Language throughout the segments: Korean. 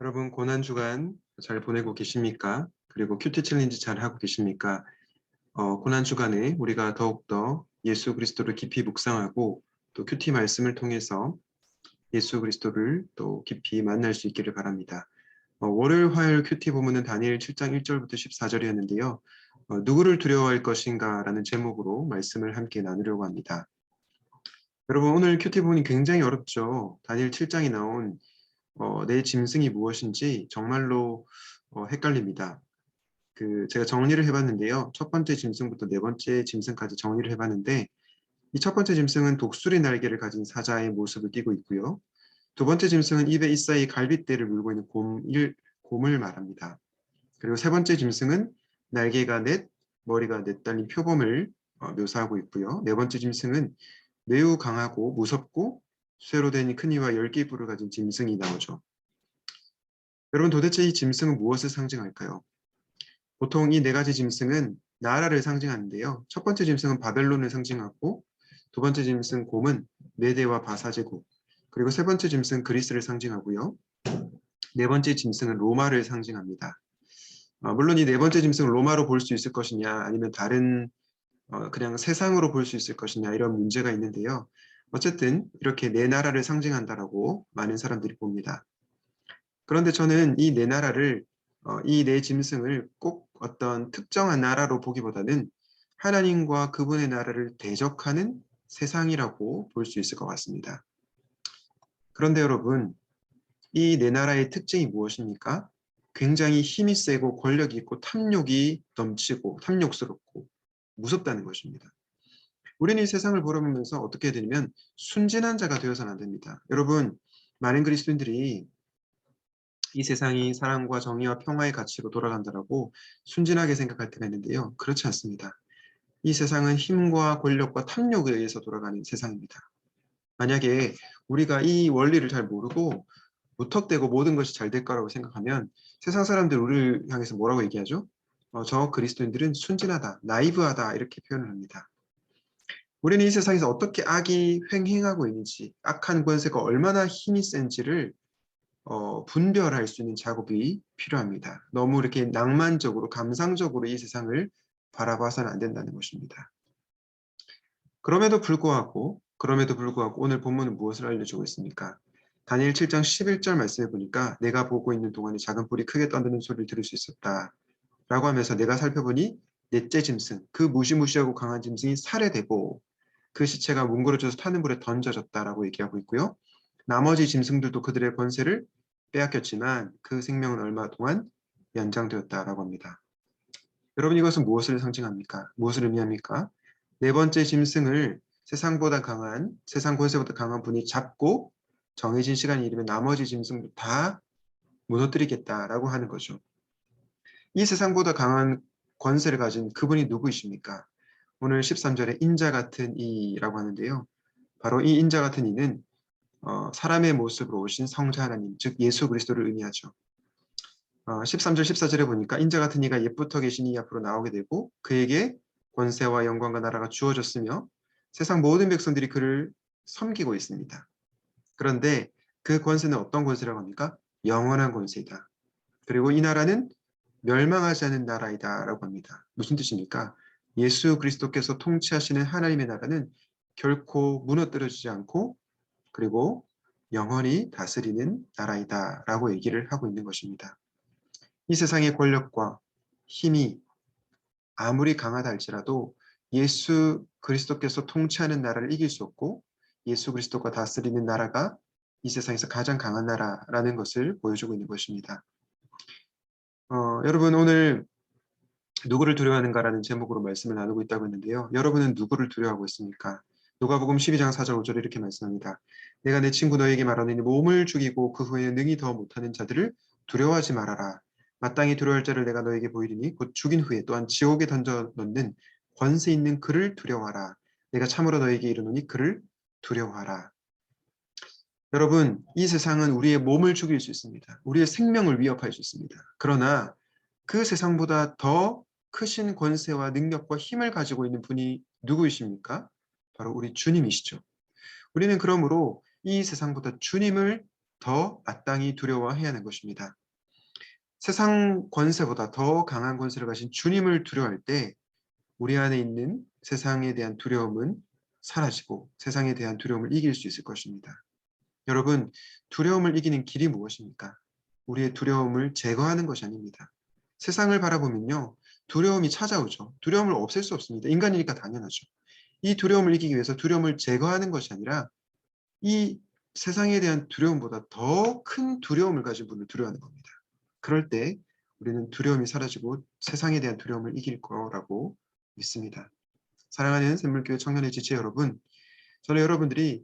여러분 고난 주간 잘 보내고 계십니까? 그리고 큐티 챌린지 잘 하고 계십니까? 고난 주간에 우리가 더욱더 예수 그리스도를 깊이 묵상하고 또 큐티 말씀을 통해서 예수 그리스도를 또 깊이 만날 수 있기를 바랍니다. 월요일 화요일 큐티 보면은 다니엘 7장 1절부터 14절이었는데요. 누구를 두려워할 것인가 라는 제목으로 말씀을 함께 나누려고 합니다. 여러분 오늘 큐티 부분이 굉장히 어렵죠. 다니엘 7장에 나온 내 짐승이 무엇인지 정말로 헷갈립니다. 제가 정리를 해봤는데요. 첫 번째 짐승부터 네 번째 짐승까지 정리를 해봤는데 이 첫 번째 짐승은 독수리 날개를 가진 사자의 모습을 띠고 있고요. 두 번째 짐승은 입에 이사이 갈빗대를 물고 있는 곰을 말합니다. 그리고 세 번째 짐승은 날개가 넷, 머리가 넷 달린 표범을 묘사하고 있고요. 네 번째 짐승은 매우 강하고 무섭고 쇠로 된 큰 이와 10개의 뿔을 가진 짐승이 나오죠. 여러분 도대체 이 짐승은 무엇을 상징할까요? 보통 이 네 가지 짐승은 나라를 상징하는데요. 첫 번째 짐승은 바벨론을 상징하고 두 번째 짐승 곰은 메대와 바사제국, 그리고 세 번째 짐승 그리스를 상징하고요. 네 번째 짐승은 로마를 상징합니다. 물론 이 네 번째 짐승을 로마로 볼 수 있을 것이냐 아니면 다른 그냥 세상으로 볼 수 있을 것이냐 이런 문제가 있는데요. 어쨌든 이렇게 네 나라를 상징한다라고 많은 사람들이 봅니다. 그런데 저는 이 네 나라를 이 네 짐승을 꼭 어떤 특정한 나라로 보기보다는 하나님과 그분의 나라를 대적하는 세상이라고 볼 수 있을 것 같습니다. 그런데 여러분, 이 네 나라의 특징이 무엇입니까? 굉장히 힘이 세고 권력이 있고 탐욕이 넘치고 탐욕스럽고 무섭다는 것입니다. 우리는 이 세상을 보려면서 어떻게 해야 되냐면 순진한 자가 되어서는 안 됩니다. 여러분, 많은 그리스도인들이 이 세상이 사랑과 정의와 평화의 가치로 돌아간다라고 순진하게 생각할 때가 있는데요. 그렇지 않습니다. 이 세상은 힘과 권력과 탐욕에 의해서 돌아가는 세상입니다. 만약에 우리가 이 원리를 잘 모르고 무턱대고 모든 것이 잘 될 거라고 생각하면 세상 사람들 우리를 향해서 뭐라고 얘기하죠? 저 그리스도인들은 순진하다, 나이브하다 이렇게 표현을 합니다. 우리는 이 세상에서 어떻게 악이 횡행하고 있는지, 악한 권세가 얼마나 힘이 센지를 분별할 수 있는 작업이 필요합니다. 너무 이렇게 낭만적으로 감상적으로 이 세상을 바라봐서는 안 된다는 것입니다. 그럼에도 불구하고 오늘 본문은 무엇을 알려주고 있습니까? 다니엘 7장 11절 말씀해 보니까 내가 보고 있는 동안에 작은 뿔이 크게 떠드는 소리를 들을 수 있었다 라고 하면서 내가 살펴보니 넷째 짐승, 그 무시무시하고 강한 짐승이 살해되고 그 시체가 뭉그러져서 타는 불에 던져졌다라고 얘기하고 있고요. 나머지 짐승들도 그들의 권세를 빼앗겼지만 그 생명은 얼마 동안 연장되었다라고 합니다. 여러분 이것은 무엇을 상징합니까? 무엇을 의미합니까? 네 번째 짐승을 세상 권세보다 강한 분이 잡고 정해진 시간이 이르면 나머지 짐승도 다 무너뜨리겠다라고 하는 거죠. 이 세상보다 강한 권세를 가진 그분이 누구이십니까? 오늘 13절에 인자 같은 이라고 하는데요. 바로 이 인자 같은 이는 사람의 모습으로 오신 성자 하나님, 즉 예수 그리스도를 의미하죠. 13절, 14절에 보니까 인자 같은 이가 옛부터 계신 이 앞으로 나오게 되고 그에게 권세와 영광과 나라가 주어졌으며 세상 모든 백성들이 그를 섬기고 있습니다. 그런데 그 권세는 어떤 권세라고 합니까? 영원한 권세이다. 그리고 이 나라는 멸망하지 않은 나라이다 라고 합니다. 무슨 뜻입니까? 예수 그리스도께서 통치하시는 하나님의 나라는 결코 무너뜨려지지 않고 그리고 영원히 다스리는 나라이다 라고 얘기를 하고 있는 것입니다. 이 세상의 권력과 힘이 아무리 강하다 할지라도 예수 그리스도께서 통치하는 나라를 이길 수 없고 예수 그리스도가 다스리는 나라가 이 세상에서 가장 강한 나라라는 것을 보여주고 있는 것입니다. 여러분 오늘 누구를 두려워하는가라는 제목으로 말씀을 나누고 있다고 했는데요. 여러분은 누구를 두려워하고 있습니까? 누가복음 12장 4절 5절에 이렇게 말씀합니다. 내가 내 친구 너에게 말하노니 몸을 죽이고 그 후에 능히 더 못하는 자들을 두려워하지 말아라. 마땅히 두려워할 자를 내가 너에게 보이리니 곧 죽인 후에 또한 지옥에 던져 넣는 권세 있는 그를 두려워하라. 내가 참으로 너에게 이르노니 그를 두려워하라. 여러분, 이 세상은 우리의 몸을 죽일 수 있습니다. 우리의 생명을 위협할 수 있습니다. 그러나 그 세상보다 더 크신 권세와 능력과 힘을 가지고 있는 분이 누구이십니까? 바로 우리 주님이시죠. 우리는 그러므로 이 세상보다 주님을 더 마땅히 두려워해야 하는 것입니다. 세상 권세보다 더 강한 권세를 가진 주님을 두려워할 때 우리 안에 있는 세상에 대한 두려움은 사라지고 세상에 대한 두려움을 이길 수 있을 것입니다. 여러분, 두려움을 이기는 길이 무엇입니까? 우리의 두려움을 제거하는 것이 아닙니다. 세상을 바라보면요, 두려움이 찾아오죠. 두려움을 없앨 수 없습니다. 인간이니까 당연하죠. 이 두려움을 이기기 위해서 두려움을 제거하는 것이 아니라 이 세상에 대한 두려움보다 더 큰 두려움을 가진 분을 두려워하는 겁니다. 그럴 때 우리는 두려움이 사라지고 세상에 대한 두려움을 이길 거라고 믿습니다. 사랑하는 샘물교회 청년의 지체 여러분, 저는 여러분들이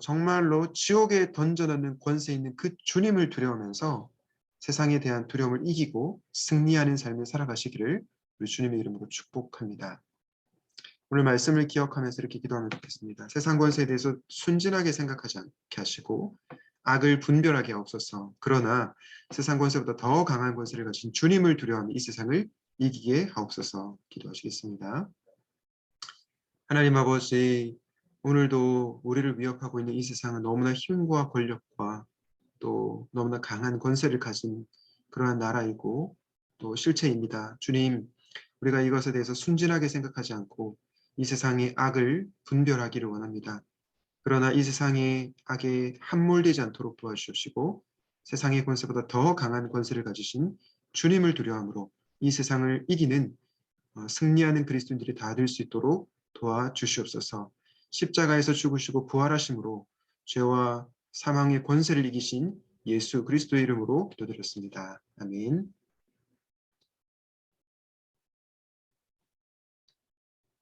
정말로 지옥에 던져넣는 권세 있는 그 주님을 두려워하면서 세상에 대한 두려움을 이기고 승리하는 삶을 살아가시기를 우리 주님의 이름으로 축복합니다. 오늘 말씀을 기억하면서 이렇게 기도하면 좋겠습니다. 세상 권세에 대해서 순진하게 생각하지 않게 하시고 악을 분별하게 하옵소서. 그러나 세상 권세보다 더 강한 권세를 가진 주님을 두려워하며 이 세상을 이기게 하옵소서. 기도하시겠습니다. 하나님 아버지, 오늘도 우리를 위협하고 있는 이 세상은 너무나 힘과 권력과 또 너무나 강한 권세를 가진 그러한 나라이고 또 실체입니다. 주님, 우리가 이것에 대해서 순진하게 생각하지 않고 이 세상의 악을 분별하기를 원합니다. 그러나 이 세상의 악에 함몰되지 않도록 도와주시고 세상의 권세보다 더 강한 권세를 가지신 주님을 두려워함으로 이 세상을 이기는 승리하는 그리스도인들이 다 될 수 있도록 도와주시옵소서. 십자가에서 죽으시고 부활하심으로 죄와 사망의 권세를 이기신 예수 그리스도의 이름으로 기도드렸습니다. 아멘.